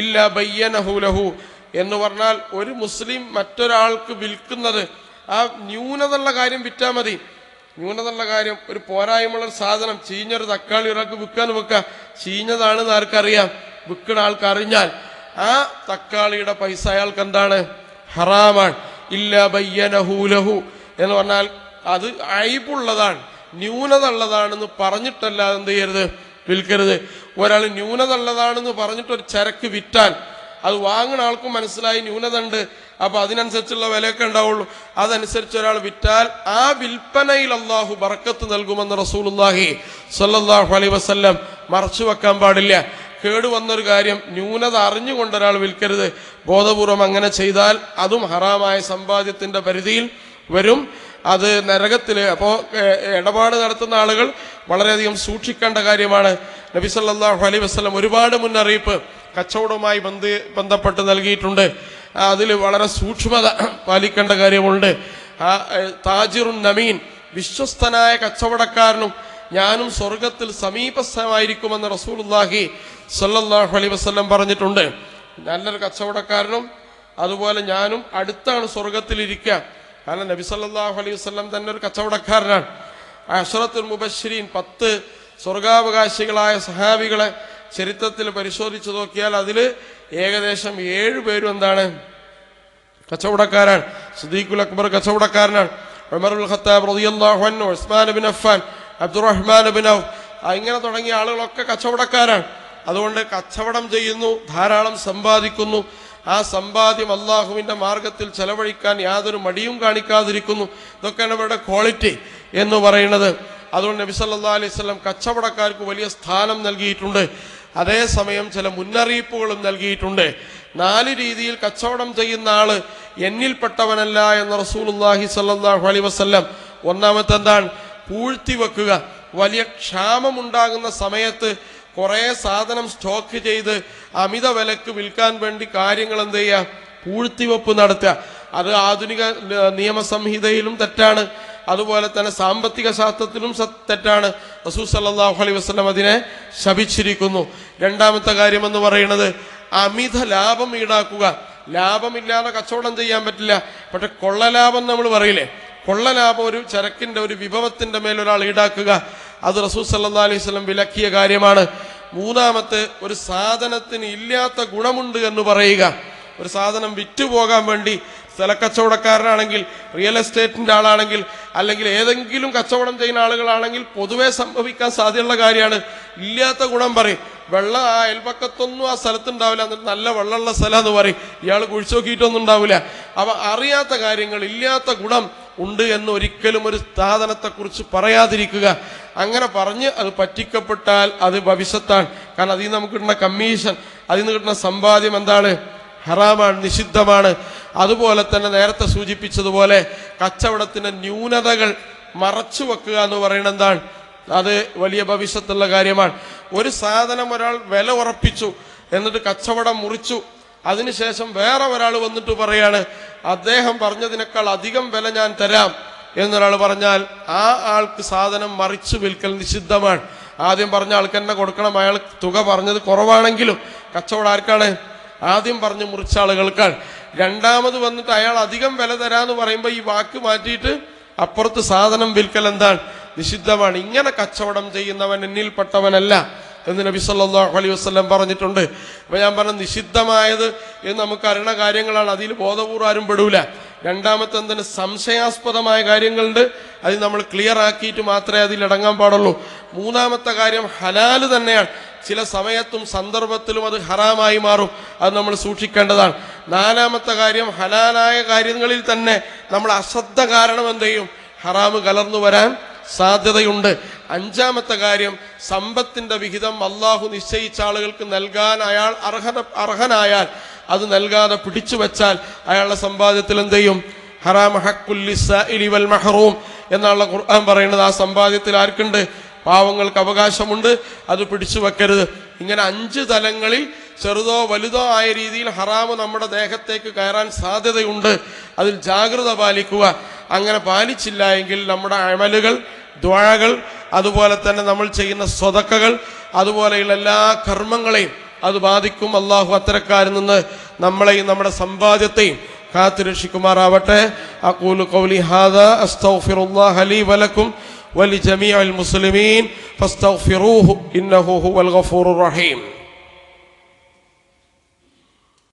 ഇല്ലാ ബയ്യനഹു ലഹു എന്ന് പറഞ്ഞാൽ, ഒരു മുസ്ലിം മറ്റൊരാൾക്ക് വിൽക്കുന്നത് ആ ന്യൂനതയുള്ള കാര്യം വിറ്റാൽ മതി. ന്യൂനതയുള്ള കാര്യം, ഒരു പോരായ്മയുള്ള സാധനം, ചീഞ്ഞൊരു തക്കാളി ഒരാൾക്ക് വിൽക്കാൻ വെക്കുക, ചീഞ്ഞതാണെന്ന് ആർക്കറിയാം? വിൽക്കുന്ന ആൾക്കറിഞ്ഞാൽ ആ തക്കാളിയുടെ പൈസ അയാൾക്ക് എന്താണ്? ഹറാമാണ്. ഇല്ലാ ബയ്യനഹു ലഹു എന്ന് പറഞ്ഞാൽ അത് അയ്ബുള്ളതാണ്, ന്യൂനത ഉള്ളതാണെന്ന് പറഞ്ഞിട്ടല്ലാതെ എന്ത് ചെയ്യരുത്? വിൽക്കരുത്. ഒരാൾ ന്യൂനത ഉള്ളതാണെന്ന് പറഞ്ഞിട്ട് ഒരു ചരക്ക് വിറ്റാൽ അത് വാങ്ങുന്ന ആൾക്കും മനസ്സിലായി ന്യൂനത ഉണ്ട്, അപ്പൊ അതിനനുസരിച്ചുള്ള വിലയൊക്കെ ഉണ്ടാവുള്ളൂ. അതനുസരിച്ച് ഒരാൾ വിറ്റാൽ ആ വിൽപ്പനയിൽ അള്ളാഹു ബറക്കത്ത് നൽകുമെന്ന് റസൂലുള്ളാഹി സ്വല്ലല്ലാഹു അലൈഹി വസല്ലം മറച്ചു വെക്കാൻ പാടില്ല. കേടുവന്നൊരു കാര്യം ന്യൂനത അറിഞ്ഞുകൊണ്ട് ഒരാൾ വിൽക്കരുത്. ബോധപൂർവം അങ്ങനെ ചെയ്താൽ അതും ഹറാമായ സമ്പാദ്യത്തിന്റെ പരിധിയിൽ വരും. അത് നരകത്തില്. അപ്പോൾ ഇടപാട് നടത്തുന്ന ആളുകൾ വളരെയധികം സൂക്ഷിക്കേണ്ട കാര്യമാണ്. നബി സല്ലല്ലാഹു അലൈഹി വസല്ലം ഒരുപാട് മുന്നറിയിപ്പ് കച്ചവടവുമായി ബന്ധപ്പെട്ട് നൽകിയിട്ടുണ്ട്. അതിൽ വളരെ സൂക്ഷ്മത പാലിക്കേണ്ട കാര്യമുണ്ട്. താജിറുൻ നമീൻ, വിശ്വസ്തനായ കച്ചവടക്കാരനും ഞാനും സ്വർഗത്തിൽ സമീപസ്ഥമായിരിക്കുമെന്ന് റസൂലുള്ളാഹി സ്വല്ലല്ലാഹു അലൈഹി വസല്ലം പറഞ്ഞിട്ടുണ്ട്. നല്ലൊരു കച്ചവടക്കാരനും അതുപോലെ ഞാനും അടുത്താണ് സ്വർഗത്തിലിരിക്കുക. കാരണം നബി സല്ലല്ലാഹു അലൈഹി വസല്ലം തന്നെ ഒരു കച്ചവടക്കാരനാണ്. അശ്റത്തുൽ മുബശ്ശിരീൻ 10 സ്വർഗാവകാശികളായ സഹാബികളെ ചരിത്രത്തിൽ പരിശോധിച്ചു നോക്കിയാൽ അതിൽ ഏകദേശം 7 പേരും എന്താണ്? കച്ചവടക്കാരാണ്. സിദ്ദീഖുൽ അക്ബർ കച്ചവടക്കാരനാണ്. ഉമറുൽ ഖത്താബ് റളിയല്ലാഹു അൻഹു, ഉസ്മാൻ ഇബ്നു അഫ്ഫാൻ, അബ്ദുറഹ്മാൻ ഇബ്നു ഔഫ്, ഇങ്ങനെ തുടങ്ങിയ ആളുകളൊക്കെ കച്ചവടക്കാരാണ്. അതുകൊണ്ട് കച്ചവടം ചെയ്യുന്നു, ധാരാളം സമ്പാദിക്കുന്നു. ആ സമ്പാദ്യം അള്ളാഹുവിന്റെ മാർഗത്തിൽ ചെലവഴിക്കാൻ യാതൊരു മടിയും കാണിക്കാതിരിക്കുന്നു. ഇതൊക്കെയാണ് അവരുടെ ക്വാളിറ്റി എന്ന് പറയുന്നത്. അതുകൊണ്ട് നബി സല്ലല്ലാഹു അലൈഹി വസല്ലം കച്ചവടക്കാർക്ക് വലിയ സ്ഥാനം നൽകിയിട്ടുണ്ട്. അതേസമയം ചില മുന്നറിയിപ്പുകളും നൽകിയിട്ടുണ്ട്. 4 രീതിയിൽ കച്ചവടം ചെയ്യുന്ന ആള് എന്നിൽപ്പെട്ടവനല്ല എന്ന് റസൂലുള്ളാഹി സ്വല്ലല്ലാഹു അലൈഹി വസല്ലം. ഒന്നാമത്തെ എന്താണ്? പൂഴ്ത്തി വെക്കുക. വലിയ ക്ഷാമമുണ്ടാകുന്ന സമയത്ത് കുറെ സാധനം സ്റ്റോക്ക് ചെയ്ത് അമിത വിലക്ക് വിൽക്കാൻ വേണ്ടി കാര്യങ്ങൾ എന്ത് ചെയ്യുക? പൂഴ്ത്തിവെപ്പ് നടത്തുക. അത് ആധുനിക നിയമസംഹിതയിലും തെറ്റാണ്, അതുപോലെ തന്നെ സാമ്പത്തിക ശാസ്ത്രത്തിലും തെറ്റാണ്. റസൂൽ സല്ലല്ലാഹു അലൈഹി വസല്ലം അതിനെ ശപിച്ചിരിക്കുന്നു. രണ്ടാമത്തെ കാര്യം എന്ന് പറയുന്നത് അമിത ലാഭം ഈടാക്കുക. ലാഭമില്ലാതെ കച്ചവടം ചെയ്യാൻ പറ്റില്ല. പക്ഷെ കൊള്ളലാഭം നമ്മൾ പറയില്ലേ, കൊള്ളലാഭം ഒരു ചരക്കിന്റെ ഒരു വിഭവത്തിന്റെ മേൽ ഒരാൾ ഈടാക്കുക, അത് റസൂൽ സല്ലല്ലാഹു അലൈഹി വസല്ലം വിലക്കിയ കാര്യമാണ്. മൂന്നാമത്തെ, ഒരു സാധനത്തിന് ഇല്ലാത്ത ഗുണമുണ്ട് എന്ന് പറയുക. ഒരു സാധനം വിറ്റുപോകാൻ വേണ്ടി സ്ഥലക്കച്ചവടക്കാരനാണെങ്കിൽ, റിയൽ എസ്റ്റേറ്റിന്റെ ആളാണെങ്കിൽ, അല്ലെങ്കിൽ ഏതെങ്കിലും കച്ചവടം ചെയ്യുന്ന ആളുകളാണെങ്കിൽ പൊതുവെ സംഭവിക്കാൻ സാധ്യതയുള്ള കാര്യമാണ്. ഇല്ലാത്ത ഗുണം പറയും. വെള്ളം ആ അയൽപക്കത്തൊന്നും ആ സ്ഥലത്തുണ്ടാവില്ല, എന്നിട്ട് നല്ല വെള്ളമുള്ള സ്ഥലം എന്ന് പറയും. ഇയാൾ കുഴിച്ചു നോക്കിയിട്ടൊന്നും ഉണ്ടാവില്ല. അപ്പൊ അറിയാത്ത കാര്യങ്ങൾ, ഇല്ലാത്ത ഗുണം ഉണ്ട് എന്ന് ഒരിക്കലും ഒരു സാധനത്തെക്കുറിച്ച് പറയാതിരിക്കുക. അങ്ങനെ പറഞ്ഞ് അത് പറ്റിക്കപ്പെട്ടാൽ അത് ഭവിഷ്യത്താണ്. കാരണം അതിൽ നിന്ന് നമുക്ക് കിട്ടുന്ന കമ്മീഷൻ, അതിൽ നിന്ന് കിട്ടുന്ന സമ്പാദ്യം എന്താണ്? ഹറാമാണ്, നിഷിദ്ധമാണ്. അതുപോലെ തന്നെ നേരത്തെ സൂചിപ്പിച്ചതുപോലെ കച്ചവടത്തിന്റെ ന്യൂനതകൾ മറച്ചു വെക്കുക എന്ന് പറയുന്നത് എന്താണ്? അത് വലിയ ഭവിഷ്യത്തുള്ള കാര്യമാണ്. ഒരു സാധനം ഒരാൾ വില ഉറപ്പിച്ചു, എന്നിട്ട് കച്ചവടം മുറിച്ചു, അതിനുശേഷം വേറെ ഒരാൾ വന്നിട്ട് പറയാണ് അദ്ദേഹം പറഞ്ഞതിനേക്കാൾ അധികം വില ഞാൻ തരാം എന്നൊരാൾ പറഞ്ഞാൽ ആ ആൾക്ക് സാധനം മറിച്ചു വിൽക്കൽ നിഷിദ്ധമാണ്. ആദ്യം പറഞ്ഞ ആൾക്ക് തന്നെ കൊടുക്കണം. അയാൾ തുക പറഞ്ഞത് കുറവാണെങ്കിലും കച്ചവടം ആർക്കാണ്? ആദ്യം പറഞ്ഞ് മുറിച്ച ആളുകൾക്കാണ്. രണ്ടാമത് വന്നിട്ട് അയാൾ അധികം വില തരാന്ന് പറയുമ്പോൾ ഈ വാക്ക് മാറ്റിയിട്ട് അപ്പുറത്ത് സാധനം വിൽക്കൽ എന്താണ്? നിഷിദ്ധമാണ്. ഇങ്ങനെ കച്ചവടം ചെയ്യുന്നവൻ എന്നിൽപ്പെട്ടവനല്ല എന്ന് നബി സല്ലല്ലാഹു അലൈഹി വസല്ലം പറഞ്ഞിട്ടുണ്ട്. അപ്പൊ ഞാൻ പറഞ്ഞ നിഷിദ്ധമായത് എന്ന് നമുക്ക് അറിയുന്ന കാര്യങ്ങളാണ്, അതിൽ ബോധപൂർവ്വം ആരും പെടൂല. രണ്ടാമത്തെ എന്തിന് സംശയാസ്പദമായ കാര്യങ്ങളുണ്ട്, അത് നമ്മൾ ക്ലിയർ ആക്കിയിട്ട് മാത്രമേ അതിൽ അടങ്ങാൻ പാടുള്ളൂ. മൂന്നാമത്തെ കാര്യം ഹലാല് തന്നെയാണ്, ചില സമയത്തും സന്ദർഭത്തിലും അത് ഹറാമായി മാറും, അത് നമ്മൾ സൂക്ഷിക്കേണ്ടതാണ്. നാലാമത്തെ കാര്യം ഹലാലായ കാര്യങ്ങളിൽ തന്നെ നമ്മൾ അശ്രദ്ധ കാരണം എന്ത് ചെയ്യും? ഹറാമ് കലർന്നു വരാൻ സാധ്യതയുണ്ട്. അഞ്ചാമത്തെ കാര്യം, സമ്പത്തിന്റെ വിഹിതം അള്ളാഹു നിശ്ചയിച്ച ആളുകൾക്ക് നൽകാൻ അയാൾ അർഹനായാൽ അത് നൽകാതെ പിടിച്ചു വെച്ചാൽ അയാളുടെ സമ്പാദ്യത്തിൽ എന്ത് ചെയ്യും? ഹറാം ഹഖ്ഖുൽ ലിസ്സാഇലി വൽ മഹ്റൂം എന്നുള്ള ഖുർആൻ പറയുന്നത്. ആ സമ്പാദ്യത്തിൽ ആർക്കുണ്ട്? പാവങ്ങൾക്ക് അവകാശമുണ്ട്, അത് പിടിച്ചു വെക്കരുത്. ഇങ്ങനെ 5 തലങ്ങളിൽ ചെറുതോ വലുതോ ആയ രീതിയിൽ ഹറാമ് നമ്മുടെ ദേഹത്തേക്ക് കയറാൻ സാധ്യതയുണ്ട്. അതിൽ ജാഗ്രത പാലിക്കുക. അങ്ങനെ പാലിച്ചില്ല എങ്കിൽ നമ്മുടെ അമലുകൾ, ദുആകൾ, അതുപോലെ തന്നെ നമ്മൾ ചെയ്യുന്ന സ്വതക്കകൾ, അതുപോലെയുള്ള എല്ലാ കർമ്മങ്ങളെയും അത് ബാധിക്കും. അള്ളാഹു അത്തരക്കാരിൽ നിന്ന് നമ്മളെയും നമ്മുടെ സമ്പാദ്യത്തെയും കാത്തുരക്ഷിക്കുമാറാവട്ടെ. അഖൂലു ഖൗലി ഹാദാ അസ്തഗ്ഫിറുല്ലാഹ ലീ വലക്കും വലിജമീഇൽ മുസ്ലിമീൻ ഫസ്തഗ്ഫിറൂഹു ഇന്നഹു ഹുവൽ ഗഫൂറുർ റഹീം.